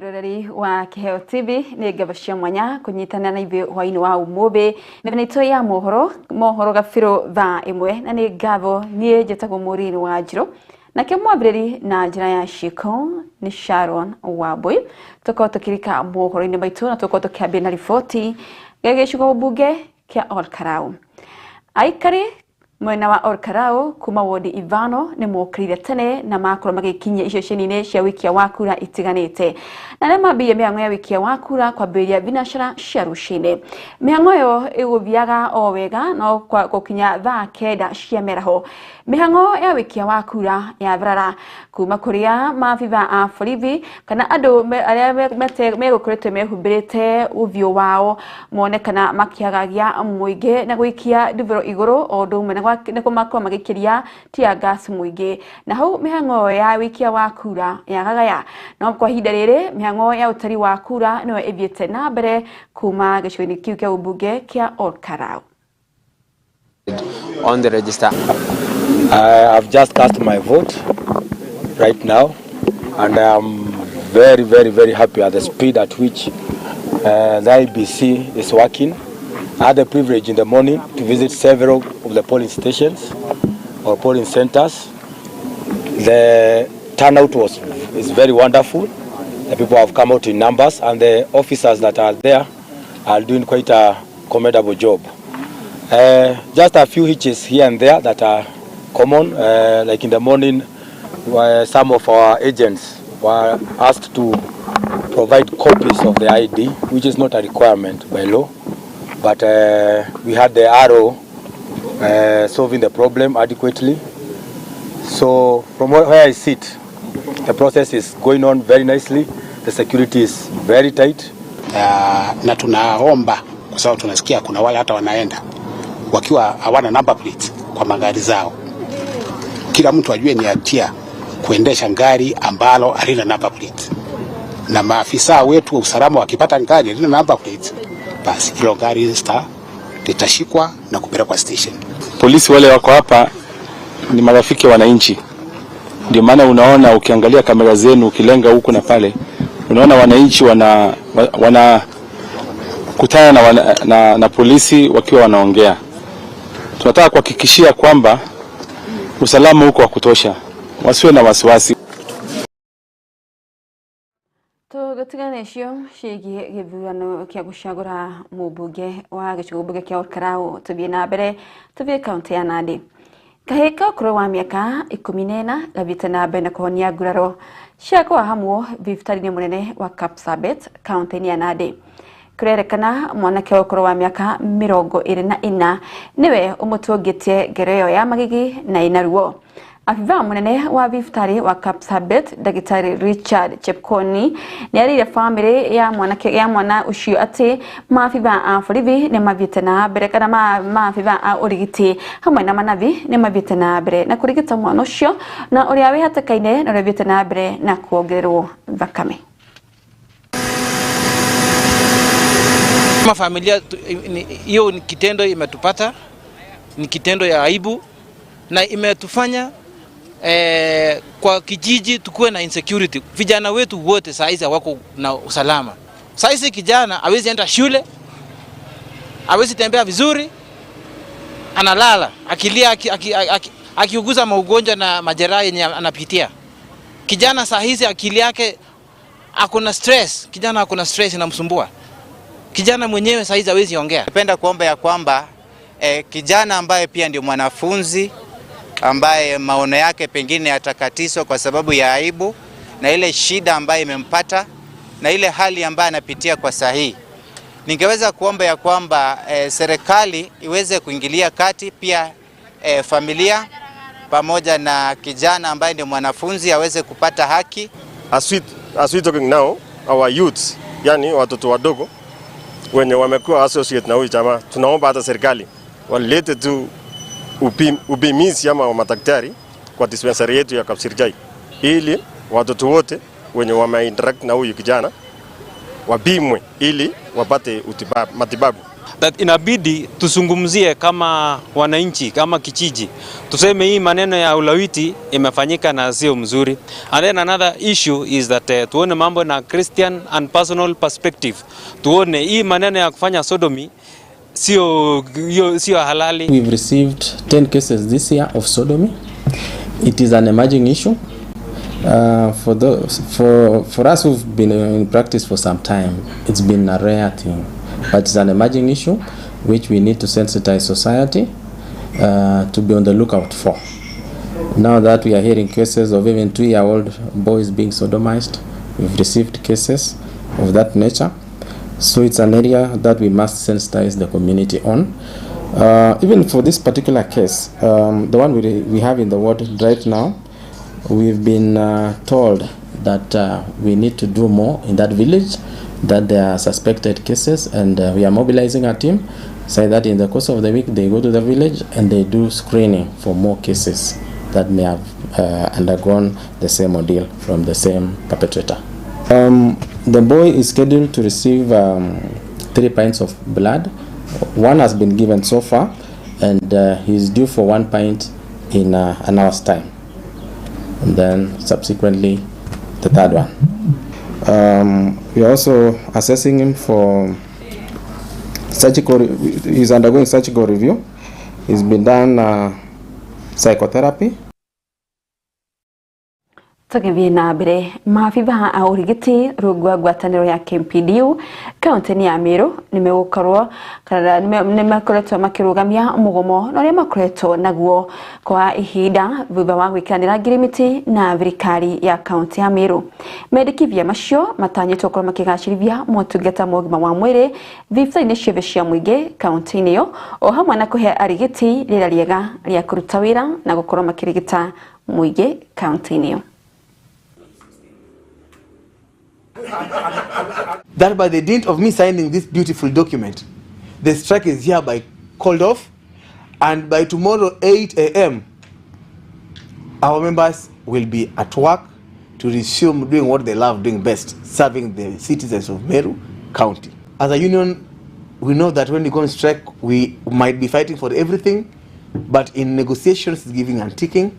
Mwambiroreri wa kiheotv ni gabashia mwanya kunyitana na ibe hwaini wa umubi nebenito ya mohoro Kabiru Thaa Imwe na ni gavo nie jetagwo Maureen Wanjiru na ke mwambireri na njira ya shiko ni Sharon Wabui toko tukirika mohoro ni baitu na toko tukiambia na ripoti gageshiko bunge kia Olkarau aikari mwena wa Olkarau kuma wodi Ivano ni mukirire tene na makoro magikinyia iceceni-ini cia wiki ya wakura itiganite na ne mambia mihango ya wiki ya wakura kwambiria binashara cia rucini mihango yo iguthiaga o wega no gukinya thaa 9 cia meraho mihango ya wiki ya wakura ya tharara kuma kuria mabiba a borithi kana andu aria megukurite mehumbirite uthio wao monekana makiagagia muingi na gwikia ndiviro iguru o ndume na kumakwa magikiria tia gas muingi na hau mihango ya wiki ya wakura ya gagaya no kwa hinda riri mihango ya utari wa kura no ithiete na mbere kuma gicwini kiu kia ubunge kia Olkarau. On the register. I've just cast my vote right now and I am very happy at the speed at which the IBC is working. I had the privilege in the morning to visit several of the polling stations or polling centers. The turnout is very wonderful. The people have come out in numbers and the officers that are there are doing quite a commendable job. Just a few hitches here and there that are common, like in the morning where some of our agents were asked to provide copies of the ID, which is not a requirement by law, but we had the arrow solving the problem adequately. So from where I sit, the process is going on very nicely. The security is very tight. Na tunaomba kwa sababu tunasikia kuna wale hata wanaenda wakiwa hawana number plate kwa magari zao. Kila mtu ajue ni hatia kuendesha gari ambalo halina number plate. Na maafisa wetu wa usalama wakipata gari halina number plate, basi hilo gari litashikwa na kupelekwa station. Polisi wale wako hapa ni marafiki wa wananchi. Ndio maana unaona ukiangalia kamera zenu ukilenga huko na pale unaona wananchi wana kutana na polisi wakiwa wanaongea. Tunataka kuhakikishia kwamba usalama huko wa kutosha. Wasiwe na wasiwasi. Tugateganisho shigi githurano kia gucagura mubunge wa gicigo bunge kia Olkarau tubie na mbere tubie kaunti ya Nandi. Kaheka kuro wa miaka 14 gabite na mbere na kuhonia nguraro cia kwa hamwo thibitari-ini munene wa Kapsabet kaunti ya Nandi. Kurerekana mwanake wa kuro wa miaka 24 niwe umutungitie ngereyo ya magigi na inaruo. Afiva munene wa thibitari wa Kapsabet Daktari Richard Chepkoni ni arire family ya mwana ucio ati mafiva a borithi ni mathiete na mbere kana mafiva a urigiti hamwe na manathi ni mathiete na mbere na kurigita mwana ucio na uria wi hatakaine na mathiete na mbere na kuongererwo thakame. Kama familia hiyo ni kitendo imetupata, ni kitendo ya aibu na imetufanya kwa kijiji tukue na insecurity. Vijana wetu wote saizi wako na usalama. Saizi kijana hawezi enda shule, hawezi tembea vizuri, analala, akilia akiuguza maugonjwa na majeraha yenye anapitia. Kijana saizi akili yake akona stress, kijana akona stress inamsumbua. Kijana mwenyewe saizi hawezi ongea. Napenda kuomba ya kwamba kijana ambaye pia ndio mwanafunzi ambaye maono yake pengine yatakatiswa kwa sababu ya aibu na ile shida ambayo imempata na ile hali ambayo anapitia kwa sahihi. Ningeweza kuomba ya kwamba serikali iweze kuingilia kati, pia familia pamoja na kijana ambaye ndio mwanafunzi aweze kupata haki. As we talking now, our youths, yani watoto wadogo wenye wamekuwa associate na huyu jamaa, tunaomba hata serikali walete tu ubimizi ama madaktari kwa dispensary yetu ya Kapsirjai ili watoto wote wenye wameinteract na huyu kijana wabimwe ili wapate matibabu. that inabidi tusungumzie kama wananchi, kama kijiji. Tuseme hii maneno ya ulawiti imefanyika na sio mzuri. And then another issue is that tuone mambo na Christian and personal perspective. Tuone hii maneno ya kufanya sodomy sio halali. We've received 10 cases this year of sodomy. It is an emerging issue. For us who've been in practice for some time, it's been a rare thing. But it's an emerging issue which we need to sensitize society to be on the lookout for. Now that we are hearing cases of even 2-year-old boys being sodomized, we've received cases of that nature. So it's an area that we must sensitize the community on. Even for this particular case, the one we have in the ward right now, we've been told that we need to do more in that village, that there are suspected cases, and we are mobilizing our team so that in the course of the week they go to the village and they do screening for more cases that may have undergone the same ordeal from the same perpetrator. The boy is scheduled to receive 3 pints of blood. 1 has been given so far, and he's due for 1 pint in an hour's time, and then subsequently the 3rd one. We are also assessing him for surgical. He's undergoing surgical review. He's been done psychotherapy. Tugithie na mbere maabitha a urigiti rungwa ngwataniro ya KMPDU kaunti ya Meru nimegukorwo kana nimekoretwo makirugamia mugomo no ria makoretwo naguo kwa ihinda thutha wa gwikanira ngirimiti na thirikari ya kaunti ya Meru. Mendekithia macio matanyitwo korwo makigacirithia motungata mogima wa mwiri thibitari-ini ciothe cia muingi kaunti-ini yo o hamwe na kuhe arigiti rira riega ria kuruta wira na gukorwo makirigita muingi kaunti-ini yo. That by the dint of me signing this beautiful document, the strike is hereby called off, and by tomorrow 8 a.m. our members will be at work to resume doing what they love doing best, serving the citizens of Meru County. As a union, we know that when we go on strike, we might be fighting for everything, but in negotiations, giving and taking,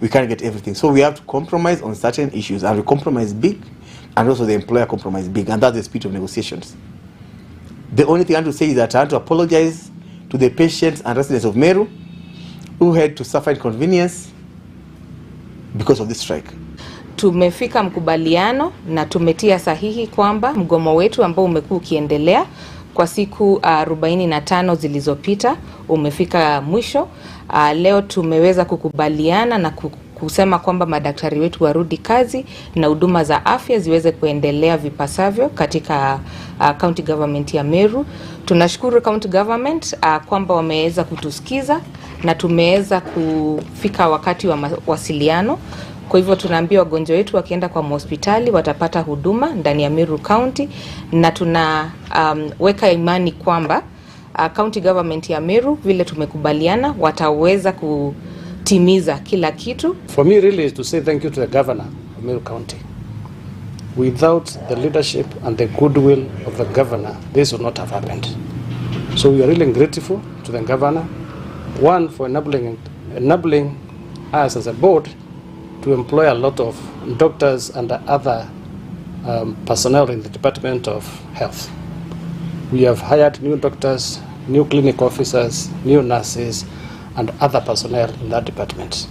we can't get everything. So we have to compromise on certain issues, and we compromise big, and also the employer compromise big, and that's the spirit of negotiations. The only thing I want to say is that I want to apologize to the patients and residents of Meru who had to suffer inconvenience because of this strike. Tumefika mkubaliano na tumetia sahihi kwamba mgomo wetu ambao umekuwa ukiendelea kwa siku 45 zilizopita umefika mwisho. Leo tumeweza kukubaliana na kusema kwamba madaktari wetu warudi kazi na huduma za afya ziweze kuendelea vipasavyo katika county government ya Meru. Tunashukuru county government kwamba wameweza kutusikiza na tumeweza kufika wakati wa mawasiliano. Kwa hivyo tunaambia wagonjwa wetu wakienda kwa hospitali watapata huduma ndani ya Meru County, na tunaweka imani kwamba county government ya Meru vile tumekubaliana wataweza kutimiza kila kitu. For me really is to say thank you to the governor of Meru County. Without the leadership and the goodwill of the governor, this would not have happened. So we are really grateful to the governor, one, for enabling us as a board to employ a lot of doctors and other personnel in the Department of Health. We have hired new doctors, new clinic officers, new nurses, and other personnel in that department.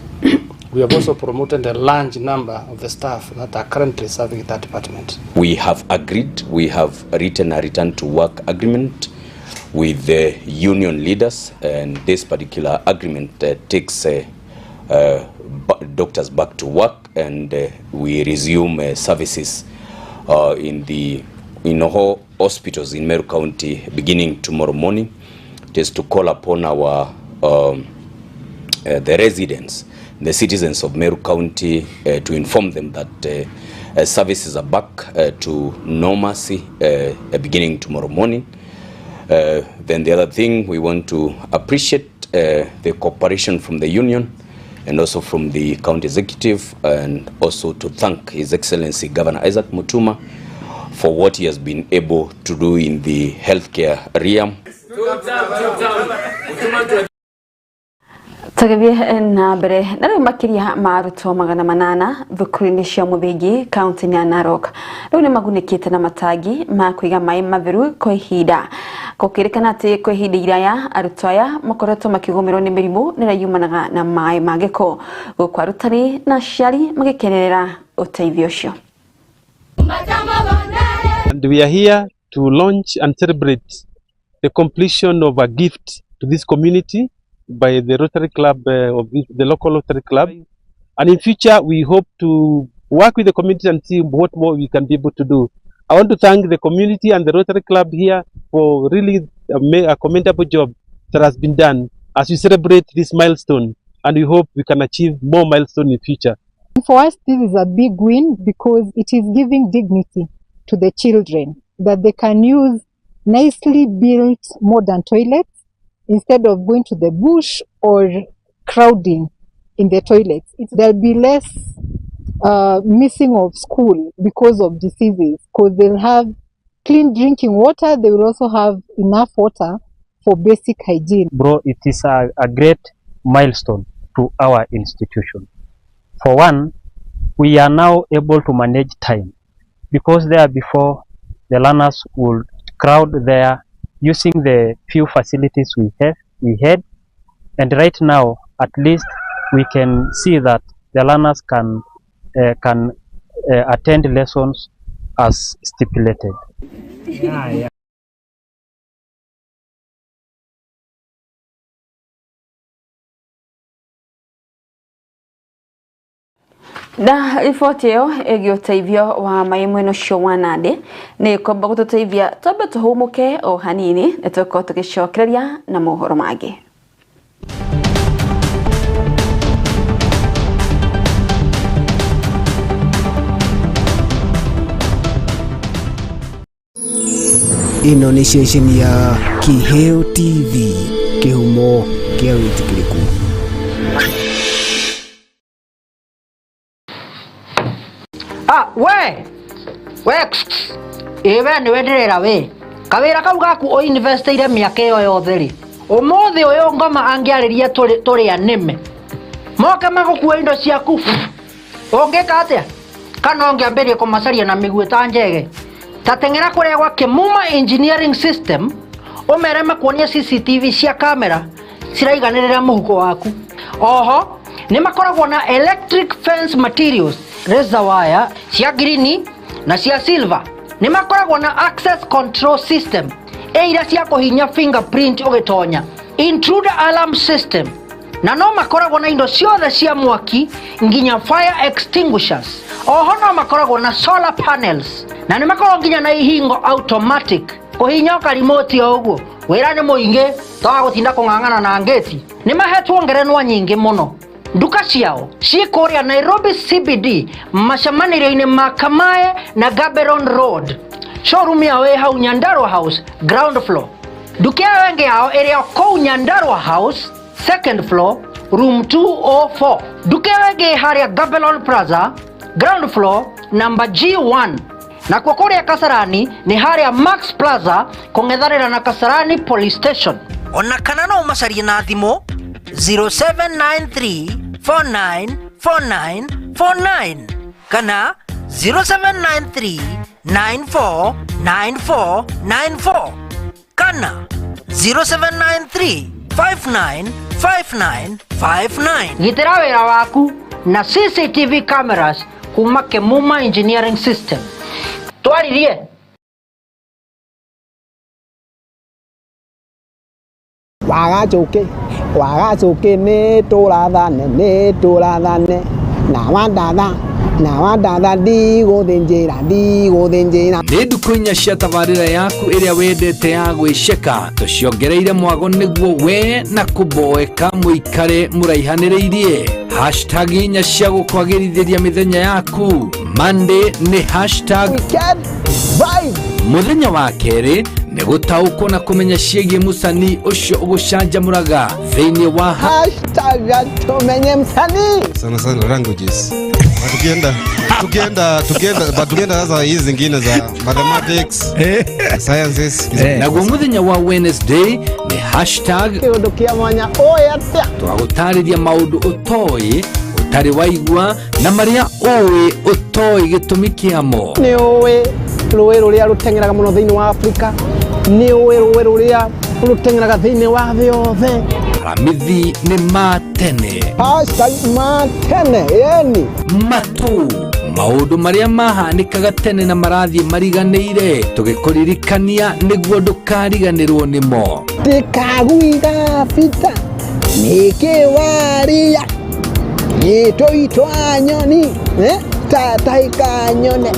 We have also promoted a large number of the staff that are currently serving that department. We have agreed, we have written a return to work agreement with the union leaders, and this particular agreement takes doctors back to work, and we resume services in all hospitals in Meru County beginning tomorrow morning. It is to call upon our the residents, the citizens of Meru County, to inform them that services are back to normalcy beginning tomorrow morning. Then the other thing, we want to appreciate the cooperation from the union and also from the county executive, and also to thank His Excellency Governor Isaac Mutuma for what he has been able to do in the healthcare realm. Tagabia na mbere na makiria maruto magana manana thukuru-ini cia muthingi kaunti ya Narok riu ni magunikite na matagi ma kuiga mai matheru kwa ihinda gukirikana ati kwa ihinda iraya aruto aya makoretwo makigomerwo ni mirimu nira yumanaga na mai magiko gukwa rutari na ciari magikenerera uteithio ucio. And we are here to launch and celebrate the completion of a gift to this community by the Rotary Club the local Rotary Club, and in future we hope to work with the community and see what more we can be able to do. I want to thank the community and the Rotary Club here for really a commendable job that has been done as we celebrate this milestone, and we hope we can achieve more milestones in future. For us, this is a big win because it is giving dignity to the children, that they can use nicely built modern toilets instead of going to the bush or crowding in the toilets. There'll be less missing of school because of diseases, because they'll have clean drinking water. They will also have enough water for basic hygiene. Bro, it is a great milestone to our institution. For one, we are now able to manage time, because there before the learners would crowd there using the few facilities we had, and right now at least we can see that the learners can attend lessons as stipulated. Yeah. Da ripoti yo egi uteithio wa mai mweno cio wanade ni kwamba gututeithia twambe tuhumuke o hanini etuko tugicokereria na mohoro mangĩ. Ino ni station ya Kiheo TV, kihumo kia witikiriku. Ewe ni wenderera we kawira kau gaku o investiire miaka iyo yothe ri umuthi uyu ngoma angiariria turi anime moke magukuwa indo ciaku ungika atia kana ungiambirie kumacaria na miguu ta njege tatengera kuria gwa Kimuma engineering system umere makuonia CCTV cia kamera ciraiganirira muhuko waku. Oho ni makoragwo na electric fence materials, razor wire cia green na cia silver. Ni makoragwo na access control system ira cia kuhinya fingerprint ugitonya, intruder alarm system, na no makoragwo na indo ciothe cia mwaki nginya fire extinguishers. Oho no makoragwo na solar panels, na ni makoragwo nginya na ihingo automatic kuhinya ka remote oguo wira ni muingi tawa gutinda kung'ang'ana na ngeti. Ni mahetwo ngerenwa nyingi muno. Duka ciao cikuria Nairobi CBD macamanĩrio-inĩ ma Kamae na Gaborone Road. Showroom yao ĩ hau Nyandarua House ground floor. Duka yao ĩngĩ yao ĩrĩ kũu Nyandarua House second floor room 204. Duka yao ĩngĩ harĩa Gaborone Plaza ground floor number G1. Na kwa kũrĩa Kasarani ni harĩa Max Plaza kũng'ethanĩra na Kasarani Police Station. Ona kana no macarie na thimũ 0793494949 kana 0793949494 kana 0793595959. Gitĩra wĩra waku na CCTV cameras kuma Kimuma Engineering System. Twaririe wagacoke nĩ tũrathane na wandatha ndigũthĩnjĩra. Nĩ ndukũ inya cia tabarĩra yaku ĩrĩa wendete ya gwĩceka tũciongereire mwago nĩguo we na kũmboeka mũikare mũraihanĩrĩirie. Hashtag inya cia gũkwagĩrithĩria mĩthenya yaku. Monday nĩ hashtag mũthenya wa kerĩ nĩ gũtaũkwo na kũmenya ciĩgiĩ mũcani ũcio ũgũcanjamũraga thĩinĩ wa hashtag tumenye msanii sana languages. Tukienda tukienda sasa hizi zingine za mathematics, sciences. Na muthenya wa Wednesday ni hashtag Kiundukia mwanya oyatia. Twagutariria maundu utoi utari waigua na maria uwi utoi gitumi kiamo. Ni uwi ruwi ruria rutengeraga muno thiini wa Afrika. Ni uwi ruwi ruria rutengeraga thiini wa thii yothe. Ramithi ni matene. Hashtag matene yani matu maundu maria mahanikaga tene na marathie mariganĩire tugikuririkania niguo ndukariganĩrwo nimo. Ndikaguiga bita nikiwaria nituitwa nyoni tataika nyone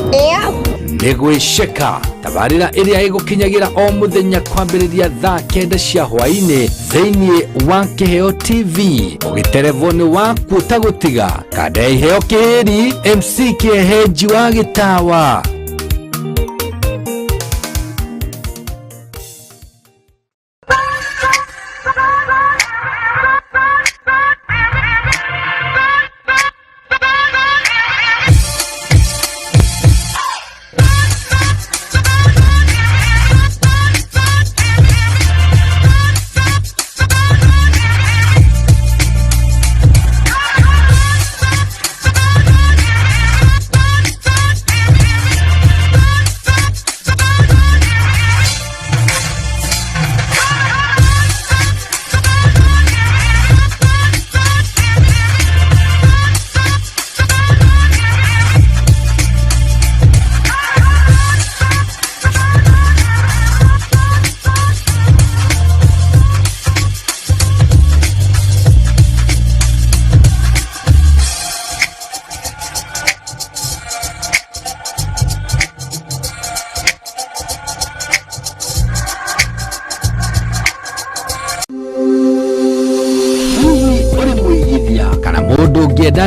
nigwiceka tabarĩra ĩrĩa ĩgũkinyagira o muthenya kwambĩrĩria thaa 9 cia hwaĩ-inĩ thĩinĩ wa Kiheo TV ũgĩterevoni waku ũtagũtiga kada iheo kĩhĩri MC Kĩheji wa Gĩtawa.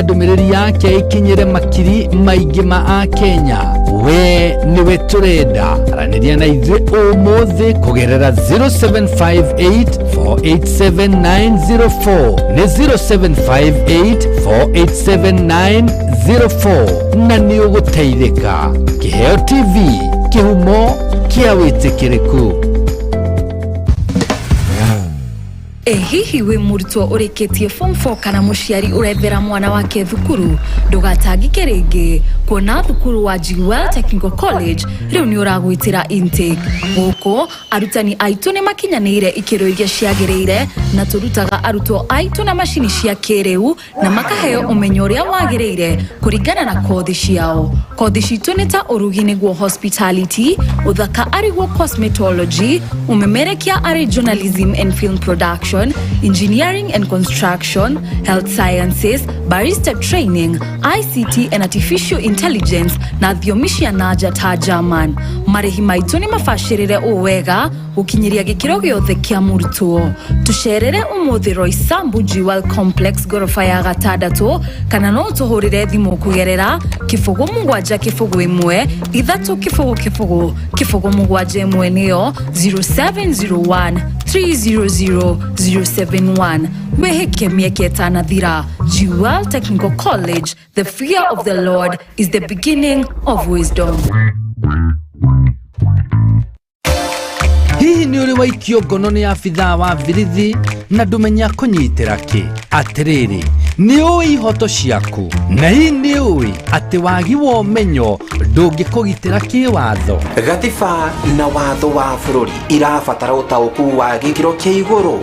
Ndũmĩrĩri yake ikinyire makiri maingĩ ma Akenya we niwe turenda aranĩria na ithuĩ ũmũthĩ kũgerera 0758487904 nĩ 0758487904 na nĩ ũgũteithĩka. Kiheo TV, kĩhumo kĩa wĩtĩkĩrĩku. Hihi we murutwo ũrĩkĩtie form 4 kana mũciari ũrethera mwana wake thukuru ndũgatangĩke rĩngĩ kuona thukuru wa Jewel Technical College rĩu nĩ ũragwĩtĩra intake. Gũkũ arutani aitũ nĩ makinyanĩire ikĩro iria ciagĩrĩire na tũrutaga arutwo aitũ na macini cia kĩrĩu na makaheo ũmenyo ũrĩa wagĩrĩire kũringana na kothi ciao. Kothi citũ nĩ ta ũrugi nĩguo hospitality, ũthaka arĩguo cosmetology, ũmemerekia arĩ journalism and film production, engineering and construction, health sciences, barista training, ICT and artificial intelligence na thiomi cia nanja ta German. Marĩhi maitũ nĩ mabacĩrĩre wega gũkinyĩria gĩkĩro gĩothe kĩa mũrutwo. Tũcerere ũmũthĩ Roysambu Jewel Complex gorofa ya gatandatũ kana no tũhũrĩre thimũ kũgerera 0701 300 nĩyo 0701 300 071. Weheke mieke tanathira. Jewel Technical College, the fear of the Lord is the beginning of wisdom. Hihi nĩ ũrĩ waikio ngono nĩ abithaa wa birithi na ndũmenya kũnyitĩra kĩ? Atĩrĩrĩ, nĩ ũĩ ihoto ciaku na hihi nĩ ũĩ atĩ wagi wa ũmenyo ndũngĩkũgitĩra kĩwatho? Gatiba na watho wa bũrũri irabatara ũtaũku wa gĩkĩro kĩa igũrũ.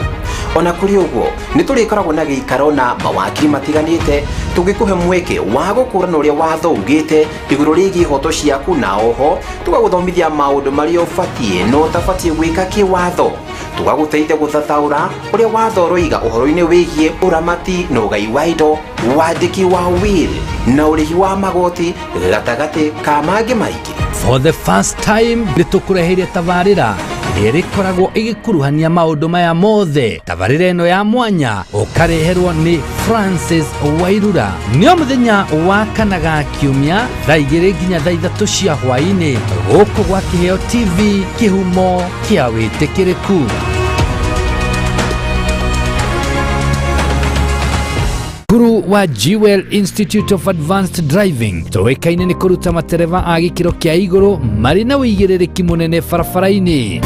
Ona kũrĩ ũguo nĩ tũrĩkoragwo na gĩikaro na mawakiri matiganĩte tũngĩkũhe mweke wa gũkũrana ũrĩa watho ugĩte igũrũ rĩgiĩ ihoto ciaku, na oho tũgagũthomithia maũndũ marĩa ũbatiĩ na ũtabatiĩ gwĩka kĩwatho. Tũgagũteithia gũthathaũra ũrĩa watho ũroiga ũhoro-inĩ wĩgiĩ ũramati na ũgai wa indo, wandĩki wa will na ũrĩhi wa magoti gatagatĩ ka mangĩ maingĩ. For the first time nĩ tũkũreheire tabarĩra ĩrĩa ĩkoragwo ĩgĩkuruhania maũndũ maya mothe. Tabarĩra ĩno ya mwanya ũkareherwo nĩ Francis Wairura. Nĩ mũthenya wa kana ga kiumia thaa 2 nginya thaa 3 cia hwaĩ-inĩ gũkũ gwa Kiheo TV, kĩhumo kĩa wĩtĩkĩrĩku. Kuru wa Jewel Institute of Advanced Driving toekaine ni kuruta matereva a gikiro kia iguru mari na wigiririki munene barabara-ini.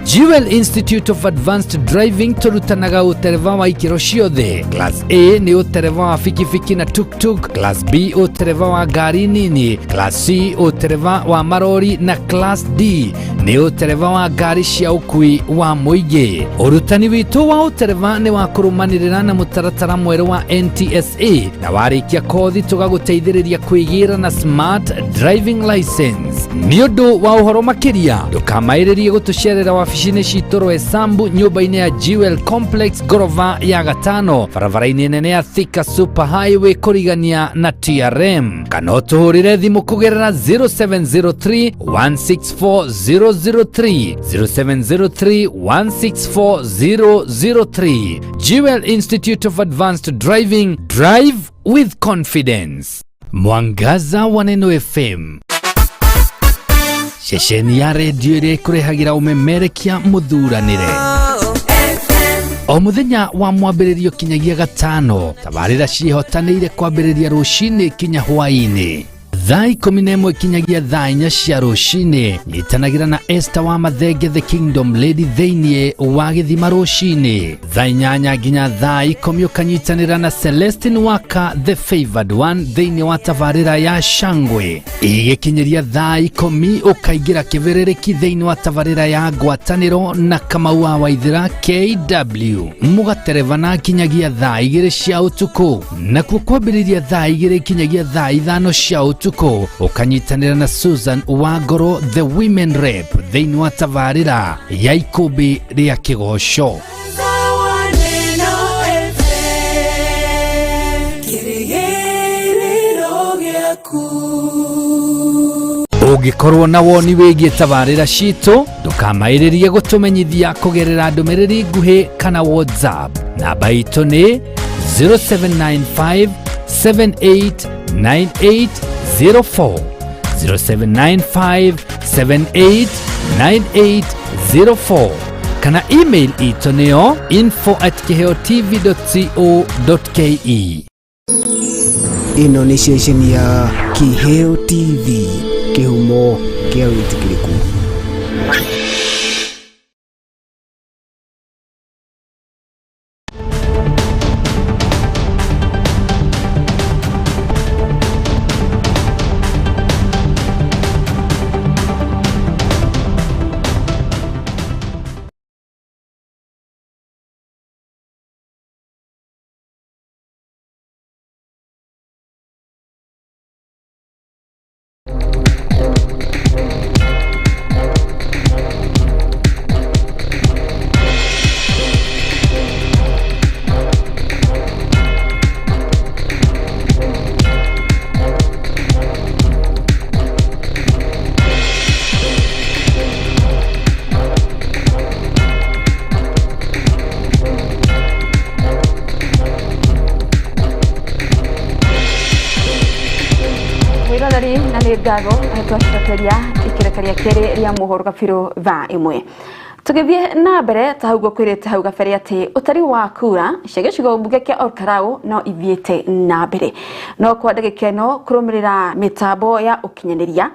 Jewel Institute of Advanced Driving turutanaga utereva wa ikiro ciothe. Class A ni utereva wa fikifiki na tuk-tuk, Class B utereva wa gari nini, Class C utereva wa marori na Class D ni utereva wa gari cia ukui wa muingi. Urutani witu wa utereva ni wa kurumanirira na mutaratara mweru wa NTSA na warikia kothi tugaguteithiriria kwigira na smart driving license. Ni undu wa uhoro makiria ndukamairirie gutucerera wabici-ini citu Rwesambu nyumba-ini ya Jewel Complex gorova ya gatano barabara-ini nene ya Thika Super Highway kurigania na TRM. Kana utuhurire thimu kugerera 0703 164003 0703 164003. Jewel Institute of Advanced Driving, drive with confidence. Mwangaza wa Neno FM, shesheni ya redio iria ikurehagira umemerekia muthuranire o muthenya wa mwambiririo kinyagia gatano. Tabarira cihotanire kwambiriria rucini kinya hwaini. Thaa 11 kinyagia thaa 4 cia rucini. Nyitanagira na Esther wa Mathenge the Kingdom Lady theinie wa githima rucini. Thaa 8 nginya thaa 10 ukanyitanira na Celestine Waka the Favored One theinie wa tabarira ya Shangwe. Igikinyiria thaa 10 ukaigira kivirereki theinie wa tabarira ya Ngwataniro na Kamau wa Waithira KW. Mugaterevana kinyagia thaa 2 cia utuku. Na kwambiriria thaa 2 kinyagia thaa 5 cia utuku ukanyitanira na Susan Wagoro the Women Rep theinie wa tabarira ya Ikumbi ria Kigosho. Ugikorwo na woni wigie tabarira citu ndukamairirie gutumenyithia kugerera ndumiriri nguhi kana WhatsApp. Namba itu ni 0795 789804 0795 789804 kana email itu niyo info@kiheotv.co.ke. Ino ni station ya Kiheo TV, kihumo kia witikiriku. Gago twacirateria ikirekeria keri ria muhoro Kabiru Thaa Imwe. Tugithie na mbere tahaugo kwirite hau gabere ati utari wa kura cegecigo mbuge kia Olkarau no ithiete na mbere no kwa ndagika ino kurumirira mitambo ya ukinyaniria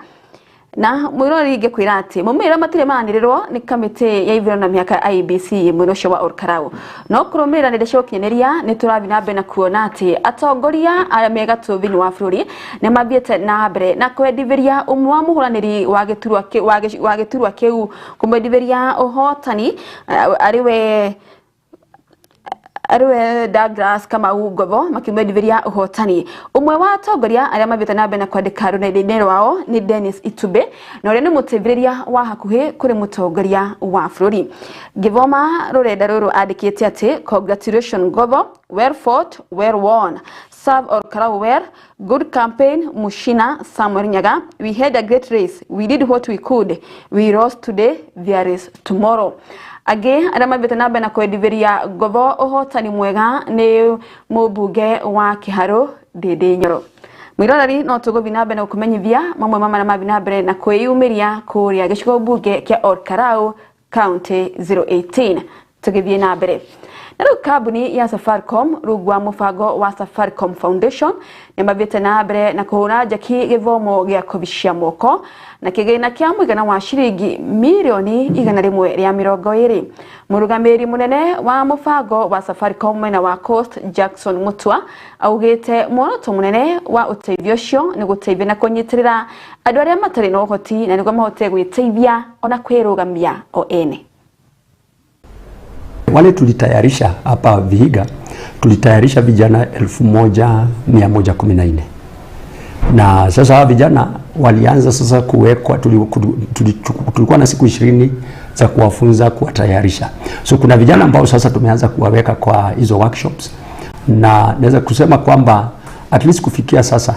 na mwirori ngikwira ati mumira matire manirirwo ni kamiti ya ithiro na miaka IBC mwino cio wa Olkarau no kurumirira nende cio ukinyaniria ni turathi na mbere na kuona ati atongoria aya mega thini wa bururi ni mathiete na mbere na kwendithiria umwe wa muhuraniri wa giturwa kiu kumwendithiria uhotani ariwe Douglas Kamau Ngovo makimwendithiria uhotani. Umwe wa atongoria aria mathiete na mbere na kwandika rũrenda-inĩ rwao ni Dennis Itube na uria ni mũteithĩrĩria wa hakuhi kuri mũtongoria wa bururi. Ngĩthoma rũrenda rũrũ andĩkĩte ati congratulations Ngovo, well fought, well won, serve Olkarau well, good campaign Mushina Samuel Nyaga, we had a great race, we did what we could, we lost today, there is tomorrow. Age aria mathiete na mbere na kwendithiria Ngovo uhotani mwega ni mũmbunge wa Kiharu Ndindi Nyoro. Mwiroreri no tuguthi na mbere na kumenyithia mamwe na mathi na mbere na kwiyumiria kuria gicigo mbunge kia Olkarau County 018. tugithie na mbere. Na rĩu kambuni ya Safaricom rugwa mũbango wa Safaricom Foundation nĩ mabĩte na mbere na kũhũra njaki gĩthomo gĩa kũbicia moko na kĩgĩna kĩa mũigana wa ciringi milioni 120. Mũrũgamĩrĩri mũnene wa mũbango wa Safaricom mwena wa Coast Jackson Mutua augĩte muoroto mũnene wa ũteithio ũcio nĩ gũteithia na kũnyitĩrĩra andũ arĩa matarĩ na ũhoti na nĩguo mahote gwĩteithia ona kwĩrũgamia o ene. Wale tulitayarisha hapa Vihiga, tulitayarisha vijana 1114 na sasa hawa vijana walianza sasa kuwekwa, tulikuwa na siku 20 za kuwafunza, kuwatayarisha. So kuna vijana ambao sasa tumeanza kuwaweka kwa hizo workshops, na naweza kusema kwamba at least kufikia sasa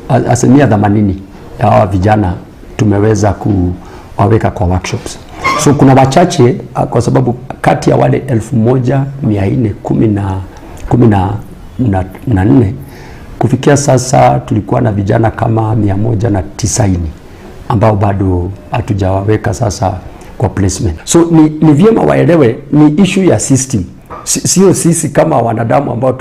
80% ya hawa vijana tumeweza kuwaweka kwa workshops. So kuna wachache kwa sababu kati ya wale 1414 kufikia sasa tulikuwa na vijana kama 190 ambao bado hatujawaweka sasa kwa placement. So ni vyema waelewe ni issue ya system. Sio sisi kama wanadamu ambao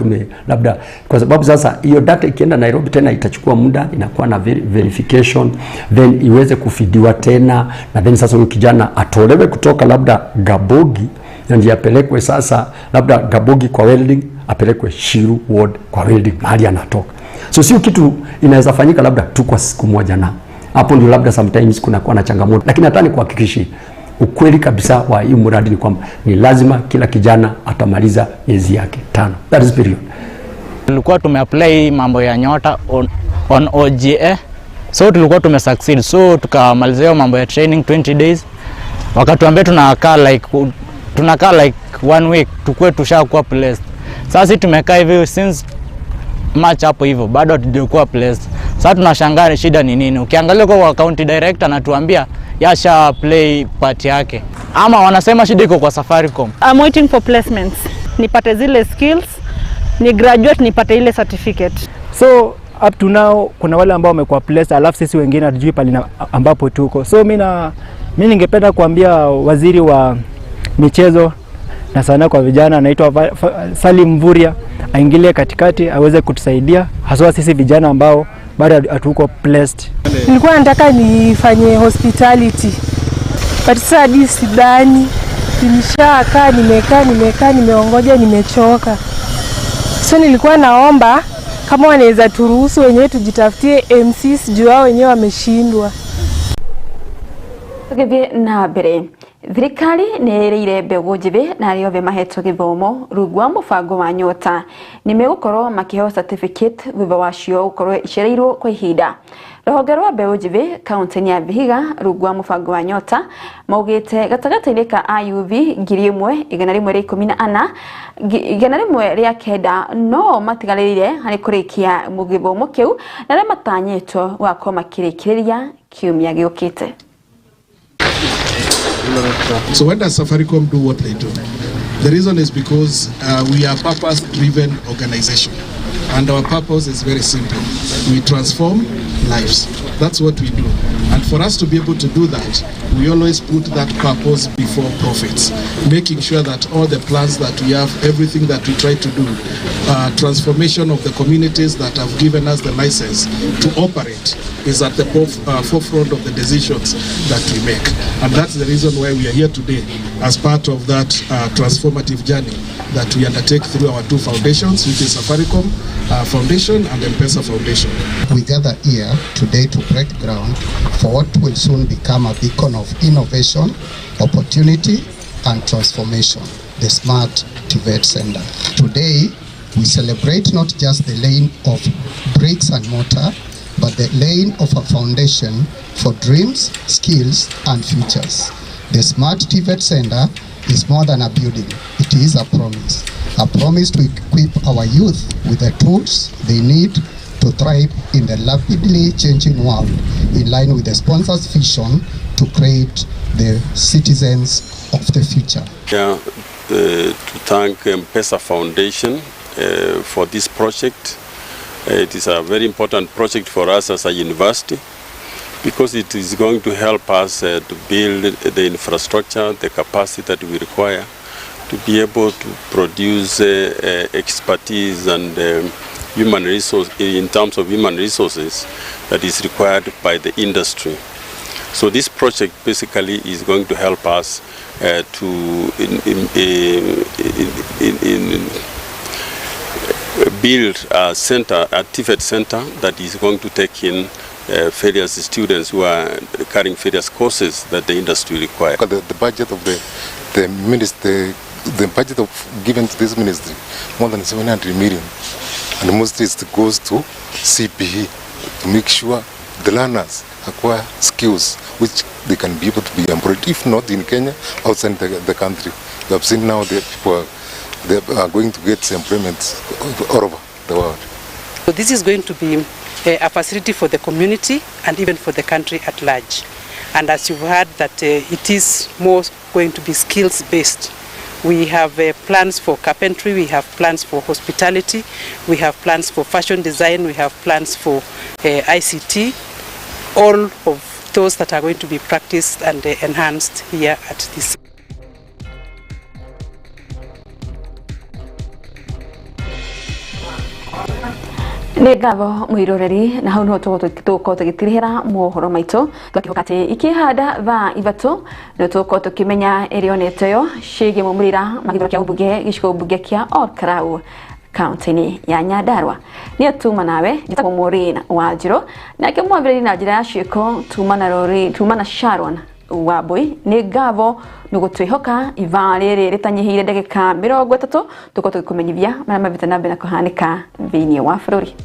labda, kwa sababu sasa hiyo data ikienda Nairobi tena itachukua muda, inakuwa na verification, then iweze kufidiwa tena, na then sasa huyo kijana atolewe kutoka labda Gabogi na ndiye apelekwe sasa labda Gabogi kwa welding, apelekwe Shiru ward kwa welding mahali anatoka. So sio kitu inaweza fanyika labda tu kwa siku moja, na hapo ndio labda sometimes kunakuwa na changamoto, lakini hata ni kuhakikishia ukweli kabisa wa hii mradi ni kwamba ni lazima kila kijana atamaliza miezi yake 5. That is period. Tulikuwa tumeapply mambo ya nyota on OGA. So tulikuwa tumesucceed. So tukamalizia mambo ya training 20 days. Wakatuambia tunakaa like 1 week tukue tushakuwa placed. Sasa tumekaa hivi since March hapo hivyo bado hatujakuwa placed. Sasa tunashangaa shida ni nini? Ukiangalia kwa county director anatuambia yasha play part yake, ama wanasema shida iko kwa Safaricom. I'm waiting for placements, nipate zile skills, ni graduate nipate ile certificate. So up to now kuna wale ambao wamekuwa placed, alafu sisi wengine hatujui pale ambapo tuko. So mimi ningependa kuambia waziri wa michezo na sanaa kwa vijana anaitwa Salim Mvurya aingilie katikati aweze kutusaidia haswa sisi vijana ambao bado hatuko placed. Nilikuwa nataka nifanye hospitality, but sasa hadi sidani, nimekaa nimeongoja, nimechoka. So nilikuwa naomba kama wanaweza turuhusu wenyewe tujitafutie MCs juu wao wenyewe wameshindwa. Tugithie na mbere, thirikari nĩĩrĩire mbegũ njĩthĩ na arĩa othe mahetwo gĩthomo rungu wa mũbango wa nyota nĩmegũkorwo makĩheo certificate thutha wacio gũkorwo icereirwo kwa ihinda. Rũhonge rwa mbeũ njĩthĩ kaunti-inĩ ya Vihiga rungu wa mũbango wa nyota maugĩte gatagatĩ-inĩ ka ayuthi 1114 109 no matigarĩire harĩ kũrĩkia gĩthomo kĩu na arĩa matanyĩtwo gũgakorwo makĩrĩkĩrĩria kiumia gĩũkĩte. So when does Safaricom do what they do? The reason is because we are a purpose-driven organization, and our purpose is very simple. We transform lives. That's what we do. And for us to be able to do that, we always put that purpose before profits, making sure that all the plans that we have, everything that we try to do, transformation of the communities that have given us the license to operate is at the forefront of the decisions that we make. And that's the reason why we are here today as part of that transformative journey that we undertake through our two foundations, which is Safaricom Foundation and M-Pesa Foundation. We gather here today to break ground for what will soon become a beacon of innovation, opportunity and transformation, the Smart TVET Center. Today, we celebrate not just the laying of bricks and mortar, but the laying of a foundation for dreams, skills and futures. The Smart TVET Center is more than a building. It is a promise to equip our youth with the tools they need to thrive in the rapidly changing world, in line with the sponsor's vision to create the citizens of the future. To thank M-Pesa Foundation for this project. It is a very important project for us as a university because it is going to help us to build the infrastructure, the capacity that we require to be able to produce expertise and human resource in terms of human resources that is required by the industry. So this project basically is going to help us to build a center, a TVET center that is going to take in various students who are carrying various courses that the industry requires. The budget of the ministry, the budget of given to this ministry, more than 700 million, and mostly it goes to CPE to make sure the learners acquire skills which they can be able to be employed, if not in Kenya, outside the country. We have seen now that people they are going to get employment all over the world. So this is going to be a facility for the community and even for the country at large. And as you've heard that it is more going to be skills based. We have plans for carpentry, we have plans for hospitality, we have plans for fashion design, we have plans for ICT, all of those that are going to be practiced and enhanced here at this. Negavo mwiroreri na hau no tuko tugitirihira mohoro maito gakihokate ikihada va ibato no tuko tukimenya erionete yo shige mumurira magithoro kya ubuge gishiko buge kya Orkarau county ya Nyandarua ni atuma nawe jitako Maureen Wanjiru na kemwabiri na jira shiko tumana Sharon Waboi ni gavo nugo twihoka ivale retanyihire ndagika 30 tuko tukumenyithia mara mabita nabe na kuhanika thini wa bururi.